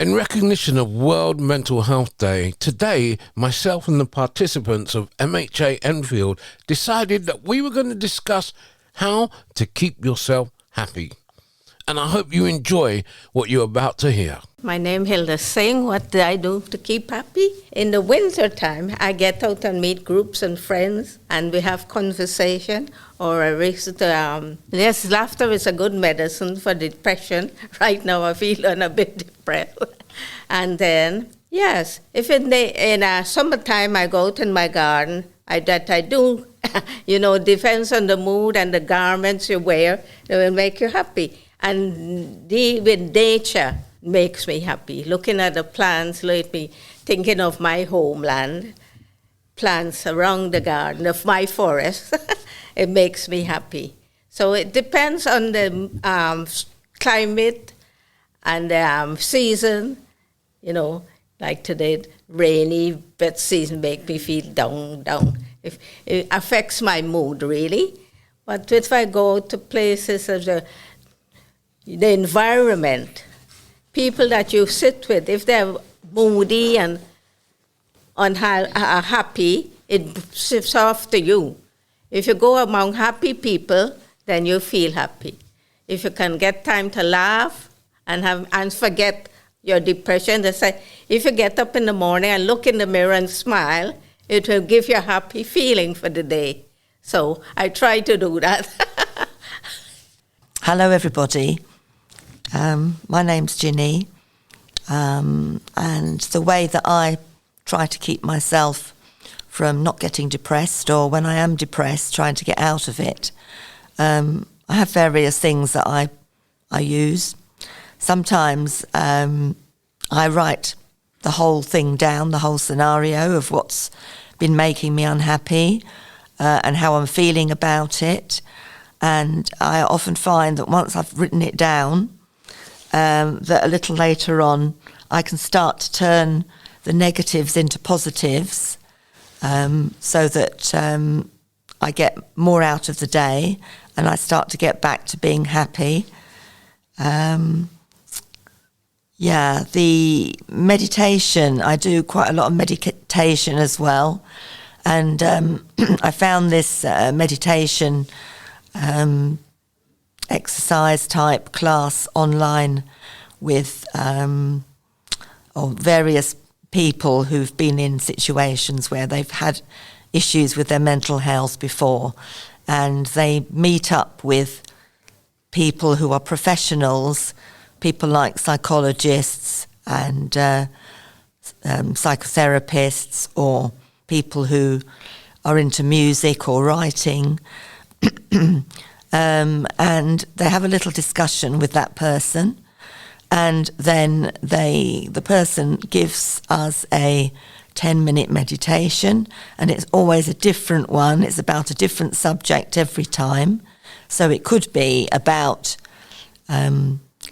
In recognition of World Mental Health Day, today, myself and the participants of MHA Enfield decided that we were going to discuss how to keep yourself happy. And I hope you enjoy what you're about to hear. My name is Hilda Singh. What do I do to keep happy? In the winter time, I get out and meet groups and friends, and we have conversation. Or yes, laughter is a good medicine for depression. Right now, I feel a bit depressed. And then, yes, if in summertime I go out in my garden, I do. Depends on the mood and the garments you wear. They will make you happy. And with nature makes me happy. Looking at the plants lately, thinking of my homeland, plants around the garden of my forest, it makes me happy. So it depends on the climate and the season. Like today, rainy, wet season make me feel down. It affects my mood, really. But if I go to places of the environment, people that you sit with, if they're moody and happy, it shifts off to you. If you go among happy people, then you feel happy. If you can get time to laugh and forget your depression, they say, if you get up in the morning and look in the mirror and smile, it will give you a happy feeling for the day. So I try to do that. Hello, everybody. My name's Ginny, and the way that I try to keep myself from not getting depressed, or when I am depressed, trying to get out of it, I have various things that I use. Sometimes I write the whole thing down, the whole scenario of what's been making me unhappy and how I'm feeling about it. And I often find that once I've written it down, that a little later on I can start to turn the negatives into positives, so that I get more out of the day and I start to get back to being happy. The meditation, I do quite a lot of meditation as well. And I found this meditation exercise type class online with various people who've been in situations where they've had issues with their mental health before, and they meet up with people who are professionals, people like psychologists and psychotherapists, or people who are into music or writing, and they have a little discussion with that person, and then the person gives us a 10-minute meditation, and it's always a different one. It's about a different subject every time. So it could be about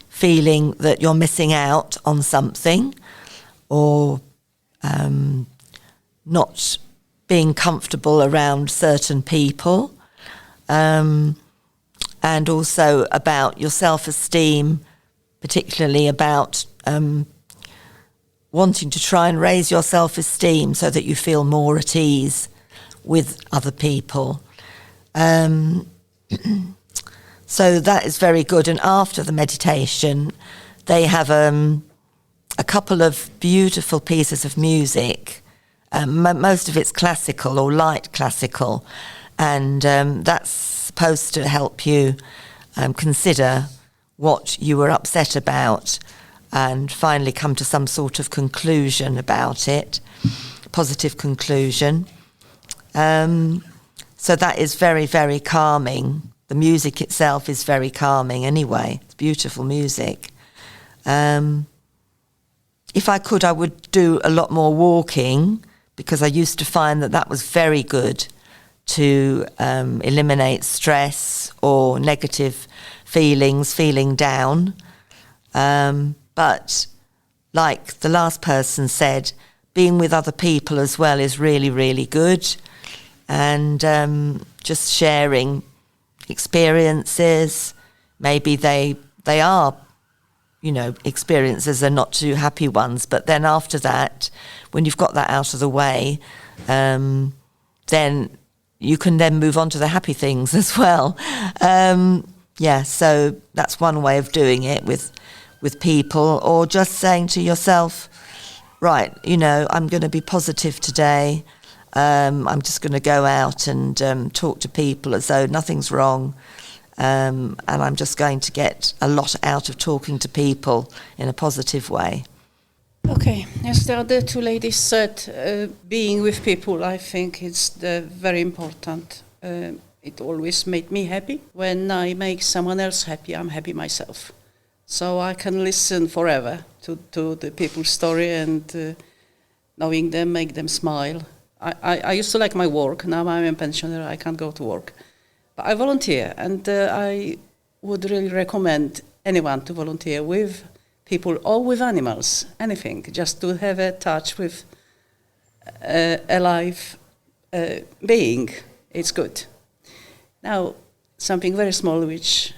feeling that you're missing out on something, or not being comfortable around certain people, and also about your self-esteem, particularly about wanting to try and raise your self-esteem so that you feel more at ease with other people. So that is very good. And after the meditation, they have a couple of beautiful pieces of music. Most of it's classical or light classical, and that's supposed to help you consider what you were upset about and finally come to some sort of conclusion about it, positive conclusion. So that is very, very calming. The music itself is very calming anyway. It's beautiful music. If I could, I would do a lot more walking, because I used to find that was very good to eliminate stress or negative feelings, feeling down. But like the last person said, being with other people as well is really, really good. And just sharing experiences, maybe they are experiences are not too happy ones. But then after that, when you've got that out of the way, then you can then move on to the happy things as well. So that's one way of doing it with people, or just saying to yourself, right, I'm going to be positive today. I'm just going to go out and talk to people as though nothing's wrong. And I'm just going to get a lot out of talking to people in a positive way. Okay, as the other two ladies said, being with people, I think it's very important. It always made me happy. When I make someone else happy, I'm happy myself. So I can listen forever to the people's story and knowing them, make them smile. I used to like my work. Now I'm a pensioner, I can't go to work. But I volunteer, and I would really recommend anyone to volunteer with people or with animals, anything, just to have a touch with a live being. It's good. Now, something very small which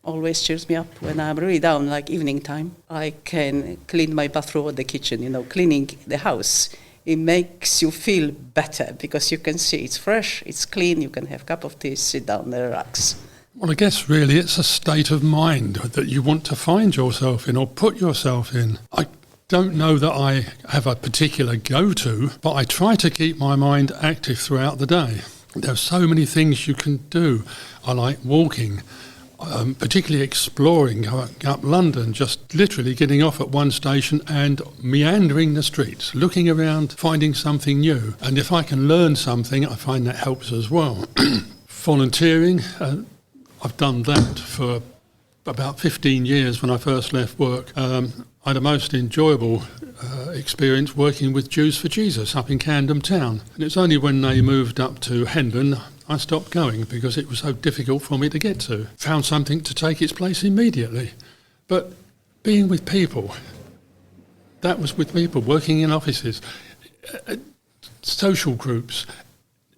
always cheers me up when I'm really down, like evening time. I can clean my bathroom or the kitchen, cleaning the house. It makes you feel better because you can see it's fresh, it's clean, you can have a cup of tea, sit down and relax. Well, I guess really it's a state of mind that you want to find yourself in or put yourself in. I don't know that I have a particular go-to, but I try to keep my mind active throughout the day. There are so many things you can do. I like walking. Particularly exploring, going up London, just literally getting off at one station and meandering the streets, looking around, finding something new. And if I can learn something, I find that helps as well. Volunteering, I've done that for about 15 years when I first left work. I had a most enjoyable experience working with Jews for Jesus up in Camden Town. And it's only when they moved up to Hendon I stopped going because it was so difficult for me to get to. Found something to take its place immediately. But being with people, that was with people, working in offices, social groups,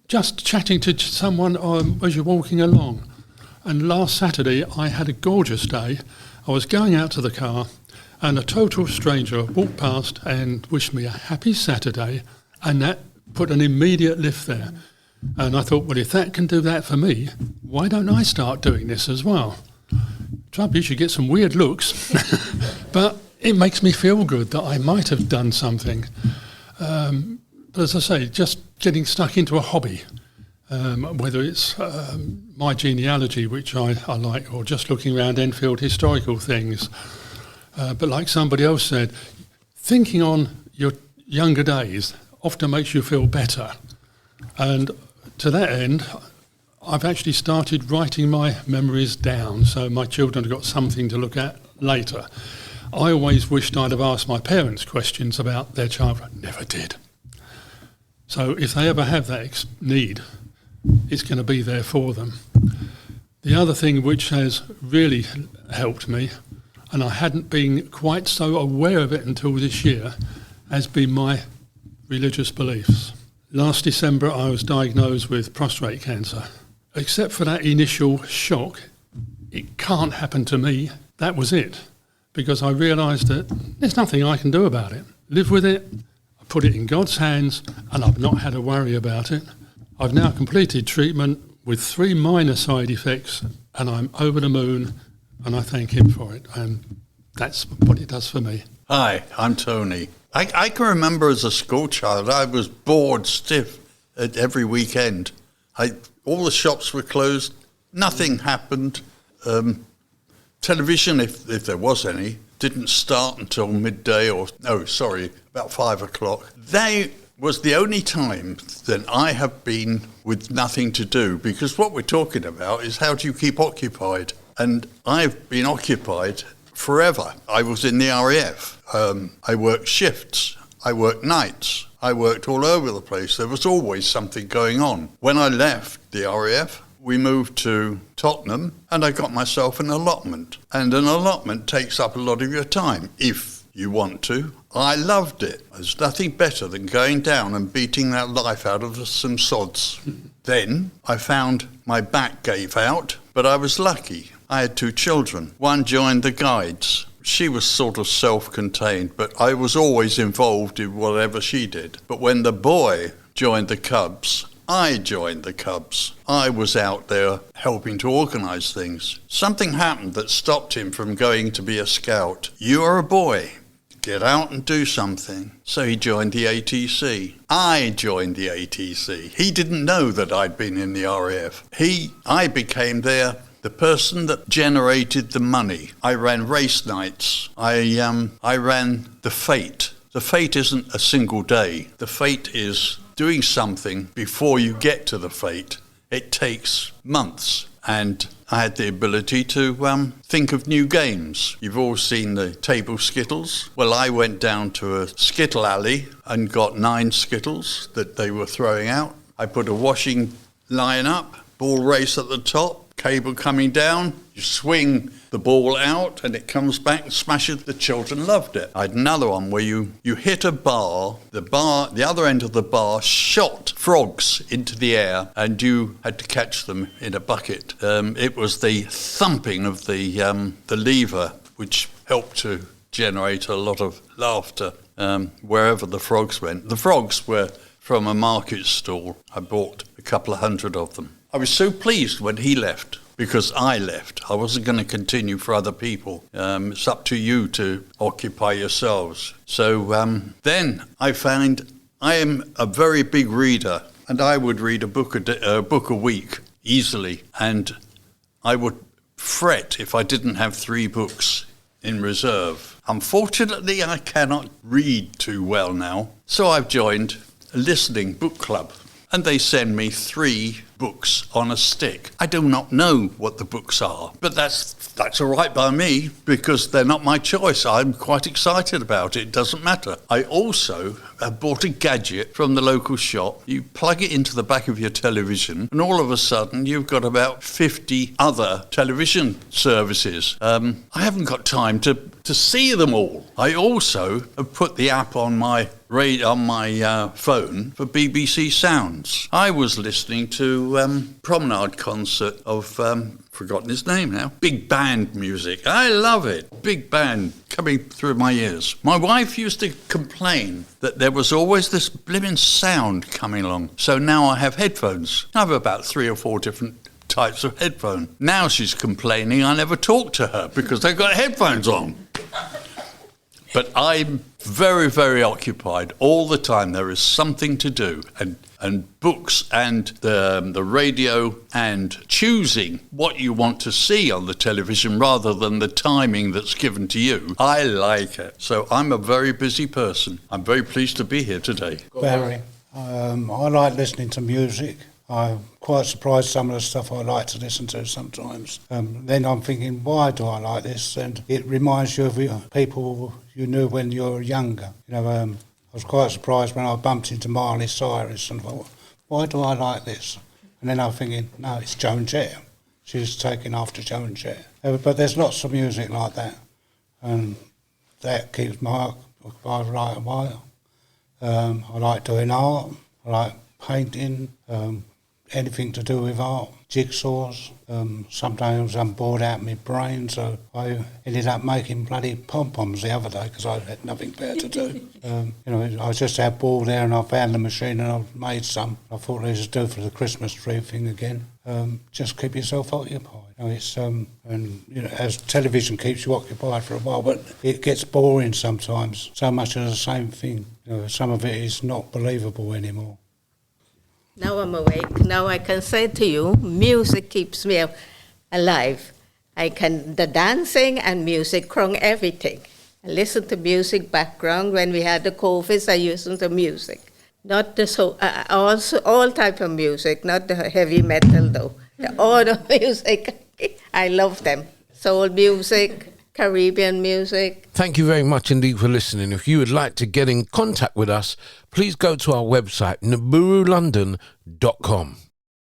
just chatting to someone as you're walking along. And last Saturday I had a gorgeous day. I was going out to the car and a total stranger walked past and wished me a happy Saturday, and that put an immediate lift there. And I thought, well, if that can do that for me, why don't I start doing this as well? Trouble is, you get some weird looks, but it makes me feel good that I might have done something. But as I say, just getting stuck into a hobby, whether it's my genealogy, which I like, or just looking around Enfield historical things. But like somebody else said, thinking on your younger days often makes you feel better. And to that end, I've actually started writing my memories down so my children have got something to look at later. I always wished I'd have asked my parents questions about their childhood. Never did. So if they ever have that need, it's going to be there for them. The other thing which has really helped me, and I hadn't been quite so aware of it until this year, has been my religious beliefs. Last December, I was diagnosed with prostate cancer. Except for that initial shock, it can't happen to me. That was it. Because I realised that there's nothing I can do about it. Live with it, I put it in God's hands, and I've not had to worry about it. I've now completed treatment with 3 minor side effects, and I'm over the moon, and I thank him for it. And that's what it does for me. Hi, I'm Tony. I can remember as a schoolchild, I was bored stiff at every weekend. All the shops were closed, nothing happened. Television, if there was any, didn't start until midday about 5 o'clock. That was the only time that I have been with nothing to do, because what we're talking about is how do you keep occupied? And I've been occupied forever. I was in the RAF. I worked shifts. I worked nights. I worked all over the place. There was always something going on. When I left the RAF, we moved to Tottenham and I got myself an allotment. And an allotment takes up a lot of your time, if you want to. I loved it. There's nothing better than going down and beating that life out of some sods. Then I found my back gave out, but I was lucky. I had 2 children. One joined the Guides, she was sort of self-contained, but I was always involved in whatever she did. But when the boy joined the Cubs, I joined the Cubs. I was out there helping to organise things. Something happened that stopped him from going to be a scout. You are a boy. Get out and do something. So he joined the ATC. I joined the ATC. He didn't know that I'd been in the RAF. I became the person that generated the money. I ran race nights. I ran the fete. The fete isn't a single day. The fete is doing something before you get to the fete. It takes months. And I had the ability to think of new games. You've all seen the table skittles. Well, I went down to a skittle alley and got 9 skittles that they were throwing out. I put a washing line up, ball race at the top, cable coming down. You swing the ball out and it comes back and smashes. The children loved it. I had another one where you hit a bar, the other end of the bar shot frogs into the air and you had to catch them in a bucket. It was the thumping of the lever which helped to generate a lot of laughter wherever the frogs went. The frogs were from a market stall. I bought a couple of 100 of them. I was so pleased when he left, because I left. I wasn't going to continue for other people. It's up to you to occupy yourselves. So then I found I am a very big reader, and I would read a book a week easily, and I would fret if I didn't have 3 books in reserve. Unfortunately, I cannot read too well now, so I've joined a listening book club. And they send me 3 books on a stick. I do not know what the books are, but that's all right by me because they're not my choice. I'm quite excited about it. It doesn't matter. I also have bought a gadget from the local shop. You plug it into the back of your television and all of a sudden you've got about 50 other television services. I haven't got time to see them all. I also have put the app on my phone for BBC Sounds. I was listening to Promenade concert of, forgotten his name now, big band music. I love it. Big band coming through my ears. My wife used to complain that there was always this blimmin' sound coming along. So now I have headphones. I have about 3 or 4 different types of headphone. Now she's complaining I never talk to her because they've got headphones on. But I'm very, very occupied all the time. There is something to do. And books and the radio and choosing what you want to see on the television rather than the timing that's given to you. I like it. So I'm a very busy person. I'm very pleased to be here today. Very. I like listening to music. I'm quite surprised some of the stuff I like to listen to sometimes. Then I'm thinking, why do I like this? And it reminds you of people you knew when you were younger. You know, I was quite surprised when I bumped into Miley Cyrus and thought, why do I like this? And then I'm thinking, no, it's Joan Jett. She's taken after Joan Jett. But there's lots of music like that. And that keeps my occupied right a while. I like doing art. I like painting. Anything to do with art, jigsaws. Sometimes I'm bored out of my brain, so I ended up making bloody pom-poms the other day because I had nothing better to do. I just had bored there and I found the machine and I made some. I thought they should do for the Christmas tree thing again. Just keep yourself occupied. As television keeps you occupied for a while, but it gets boring sometimes. So much of the same thing. Some of it is not believable anymore. Now I'm awake. Now I can say to you, music keeps me alive. The dancing and music crunk everything. I listen to music background. When we had the COVID, I listened to music. Not the also all type of music, not the heavy metal though. All the music, I love them. Soul music, Caribbean music. Thank you very much indeed for listening. If you would like to get in contact with us, please go to our website, niburulondon.com.